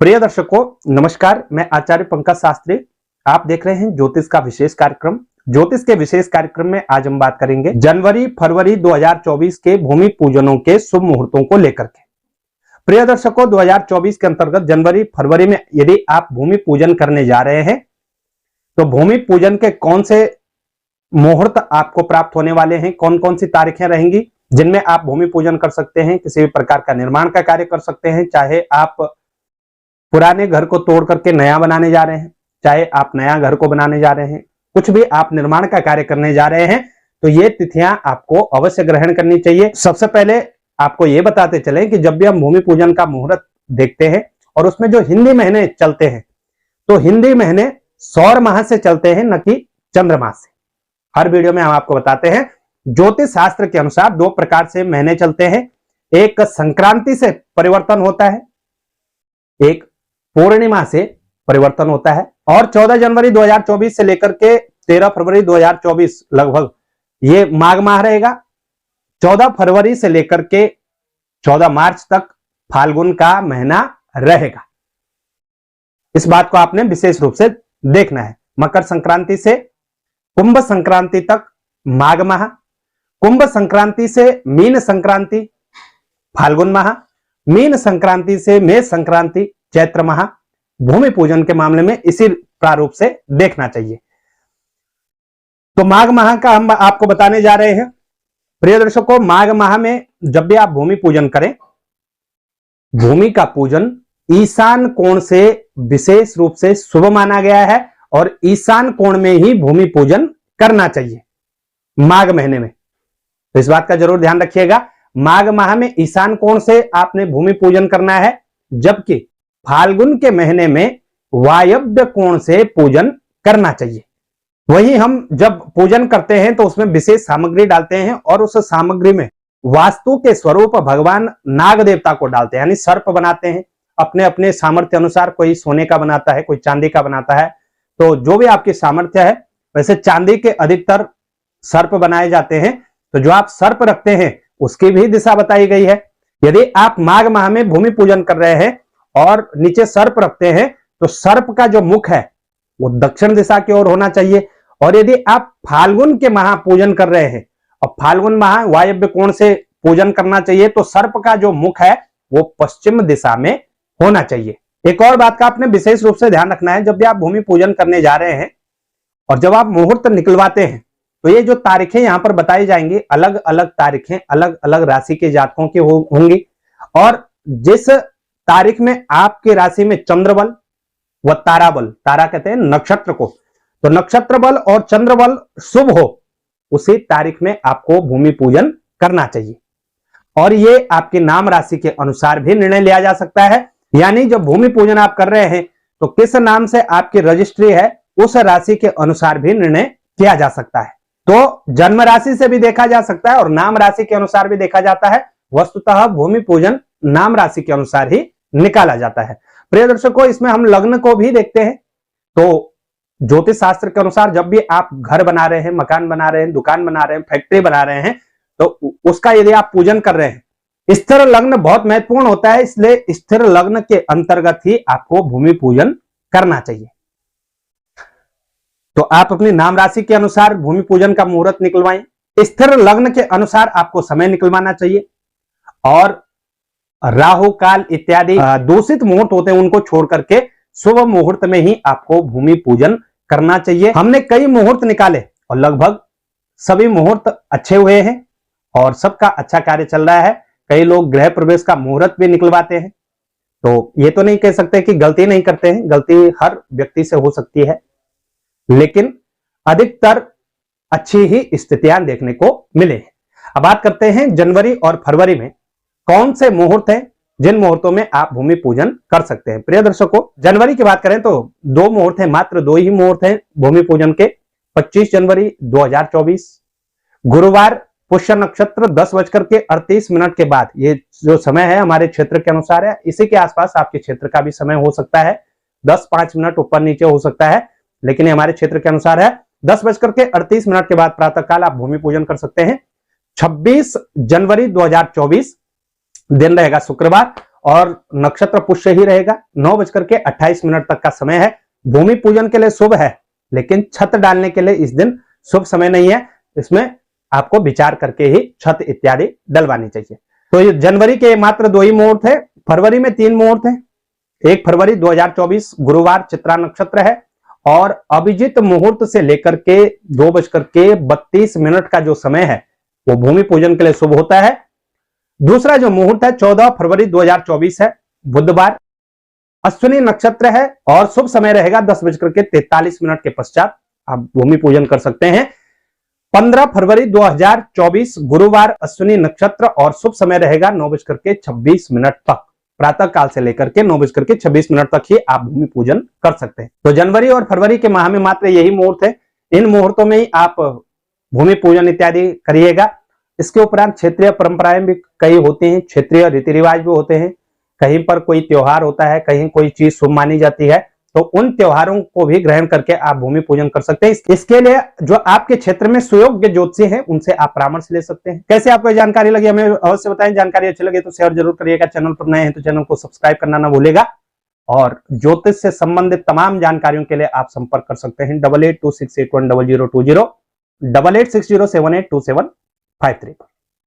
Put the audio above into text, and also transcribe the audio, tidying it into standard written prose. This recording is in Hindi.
प्रिय दर्शकों नमस्कार, मैं आचार्य पंकज शास्त्री। आप देख रहे हैं ज्योतिष का विशेष कार्यक्रम। ज्योतिष के विशेष कार्यक्रम में आज हम बात करेंगे जनवरी फरवरी 2024 के भूमि पूजनों के शुभ मुहूर्तों को लेकर के। प्रिय दर्शकों 2024 के अंतर्गत जनवरी फरवरी में यदि आप भूमि पूजन करने जा रहे हैं तो भूमि पूजन के कौन से मुहूर्त आपको प्राप्त होने वाले हैं, कौन कौन सी तारीखें रहेंगी जिनमें आप भूमि पूजन कर सकते हैं, किसी भी प्रकार का निर्माण का कार्य कर सकते हैं, चाहे आप पुराने घर को तोड़ करके नया बनाने जा रहे हैं, चाहे आप नया घर को बनाने जा रहे हैं, कुछ भी आप निर्माण का कार्य करने जा रहे हैं तो ये तिथियां आपको अवश्य ग्रहण करनी चाहिए। सबसे पहले आपको ये बताते चले कि जब भी हम भूमि पूजन का मुहूर्त देखते हैं और उसमें जो हिंदी महीने चलते हैं तो हिंदी महीने सौर माह से चलते हैं, न कि चंद्रमा से। हर वीडियो में हम आपको बताते हैं ज्योतिष शास्त्र के अनुसार दो प्रकार से महीने चलते हैं, एक संक्रांति से परिवर्तन होता है, एक पूर्णिमा से परिवर्तन होता है। और 14 जनवरी 2024 से लेकर के 13 फरवरी 2024 लगभग ये माघ माह रहेगा। 14 फरवरी से लेकर के 14 मार्च तक फाल्गुन का महीना रहेगा। इस बात को आपने विशेष रूप से देखना है। मकर संक्रांति से कुंभ संक्रांति तक माघ माह, कुंभ संक्रांति से मीन संक्रांति फाल्गुन माह, मीन संक्रांति से मेष संक्रांति चैत्र माह। भूमि पूजन के मामले में इसी प्रारूप से देखना चाहिए। तो माघ माह का हम आपको बताने जा रहे हैं। प्रिय दर्शकों, माघ माह में जब भी आप भूमि पूजन करें, भूमि का पूजन ईशान कोण से विशेष रूप से शुभ माना गया है और ईशान कोण में ही भूमि पूजन करना चाहिए माघ महीने में। तो इस बात का जरूर ध्यान रखिएगा, माघ माह में ईशान कोण से आपने भूमि पूजन करना है, जबकि फाल्गुन के महीने में वायव्य कोण से पूजन करना चाहिए। वहीं हम जब पूजन करते हैं तो उसमें विशेष सामग्री डालते हैं और उस सामग्री में वास्तु के स्वरूप भगवान नाग देवता को डालते हैं, यानी सर्प बनाते हैं अपने अपने सामर्थ्य अनुसार। कोई सोने का बनाता है, कोई चांदी का बनाता है, तो जो भी आपकी सामर्थ्य है। वैसे चांदी के अधिकतर सर्प बनाए जाते हैं, तो जो आप सर्प रखते हैं उसकी भी दिशा बताई गई है। यदि आप माघ माह में भूमि पूजन कर रहे हैं और नीचे सर्प रखते हैं तो सर्प का जो मुख है वो दक्षिण दिशा की ओर होना चाहिए। और यदि आप फाल्गुन के माह पूजन कर रहे हैं और फाल्गुन माह वायव्य कोण से पूजन करना चाहिए तो सर्प का जो मुख है वो पश्चिम दिशा में होना चाहिए। एक और बात का आपने विशेष रूप से ध्यान रखना है, जब भी आप भूमि पूजन करने जा रहे हैं और जब आप मुहूर्त निकलवाते हैं तो ये जो तारीखें यहां पर बताई जाएंगी, अलग अलग तारीखें अलग अलग राशि के जातकों की होंगी। और जिस तारीख में आपकी राशि में चंद्र बल व तारा बल, तारा कहते हैं नक्षत्र को, तो नक्षत्र बल और चंद्र बल शुभ हो उसी तारीख में आपको भूमि पूजन करना चाहिए। और ये आपकी नाम राशि के अनुसार भी निर्णय लिया जा सकता है, यानी जब भूमि पूजन आप कर रहे हैं तो किस नाम से आपकी रजिस्ट्री है उस राशि के अनुसार भी निर्णय किया जा सकता है। तो जन्म राशि से भी देखा जा सकता है और नाम राशि के अनुसार भी देखा जाता है। वस्तुतः भूमि पूजन नाम राशि के अनुसार ही निकाला जाता है। प्रिय दर्शकों, इसमें हम लग्न को भी देखते हैं। तो ज्योतिष शास्त्र के अनुसार जब भी आप घर बना रहे हैं, मकान बना रहे हैं, दुकान बना रहे हैं, फैक्ट्री बना रहे हैं, तो उसका यदि आप पूजन कर रहे हैं, स्थिर लग्न बहुत महत्वपूर्ण होता है, इसलिए स्थिर लग्न के अंतर्गत ही आपको भूमि पूजन करना चाहिए। तो आप अपनी नाम राशि के अनुसार भूमि पूजन का मुहूर्त निकलवाएं। स्थिर लग्न के अनुसार आपको समय निकलवाना चाहिए और राहु काल इत्यादि दूषित मुहूर्त होते हैं उनको छोड़ करके शुभ मुहूर्त में ही आपको भूमि पूजन करना चाहिए। हमने कई मुहूर्त निकाले और लगभग सभी मुहूर्त अच्छे हुए हैं और सबका अच्छा कार्य चल रहा है। कई लोग गृह प्रवेश का मुहूर्त भी निकलवाते हैं, तो ये तो नहीं कह सकते कि गलती नहीं करते हैं, गलती हर व्यक्ति से हो सकती है, लेकिन अधिकतर अच्छी ही स्थितियां देखने को मिले। अब बात करते हैं जनवरी और फरवरी में कौन से मुहूर्त हैं जिन मुहूर्तों में आप भूमि पूजन कर सकते हैं। प्रिय दर्शकों, जनवरी की बात करें तो दो मुहूर्त हैं, मात्र दो ही मुहूर्त हैं भूमि पूजन के। 25 जनवरी 2024 गुरुवार, पुष्य नक्षत्र 10:38 के बाद, ये जो समय है हमारे क्षेत्र के अनुसार है, इसी के आसपास आपके क्षेत्र का भी समय हो सकता है, 10-5 मिनट ऊपर नीचे हो सकता है, लेकिन ये हमारे क्षेत्र के अनुसार है। 10:38 के बाद प्रातःकाल आप भूमि पूजन कर सकते हैं। 26 जनवरी 2024 दिन रहेगा शुक्रवार और नक्षत्र पुष्य ही रहेगा। 9:28 तक का समय है। भूमि पूजन के लिए शुभ है, लेकिन छत डालने के लिए इस दिन शुभ समय नहीं है। इसमें आपको विचार करके ही छत इत्यादि डलवानी चाहिए। तो ये जनवरी के मात्र 2 ही मुहूर्त है। फरवरी में 3 मुहूर्त है। 1 फरवरी 2024 गुरुवार चित्रा नक्षत्र है और अभिजित मुहूर्त से लेकर के 2:32 का जो समय है वो भूमि पूजन के लिए शुभ होता है। दूसरा जो मुहूर्त है 14 फरवरी 2024 है, बुधवार, अश्विनी नक्षत्र है और शुभ समय रहेगा 10:43 के पश्चात आप भूमि पूजन कर सकते हैं। 15 फरवरी 2024 गुरुवार, अश्विनी नक्षत्र और शुभ समय रहेगा 9:26 तक। प्रातः काल से लेकर के 9:26 तक ही आप भूमि पूजन कर सकते हैं। तो जनवरी और फरवरी के माह में मात्र यही मुहूर्त है। इन मुहूर्तों में ही आप भूमि पूजन इत्यादि करिएगा। इसके उपरांत क्षेत्रीय परंपराएं भी कई होती हैं, क्षेत्रीय रीति रिवाज भी होते हैं। कहीं पर कोई त्योहार होता है, कहीं कोई चीज शुभ मानी जाती है, तो उन त्योहारों को भी ग्रहण करके आप भूमि पूजन कर सकते हैं। इसके लिए जो आपके क्षेत्र में सुयोग्य ज्योतिषी हैं उनसे आप परामर्श ले सकते हैं। कैसे आपको जानकारी लगी हमें अवश्य बताएं। जानकारी अच्छी लगे तो शेयर जरूर करिएगा। चैनल पर नए हैं तो चैनल को सब्सक्राइब करना ना भूलेगा। और ज्योतिष से संबंधित तमाम जानकारियों के लिए आप संपर्क कर सकते हैं 8826810020 8860782753 पर।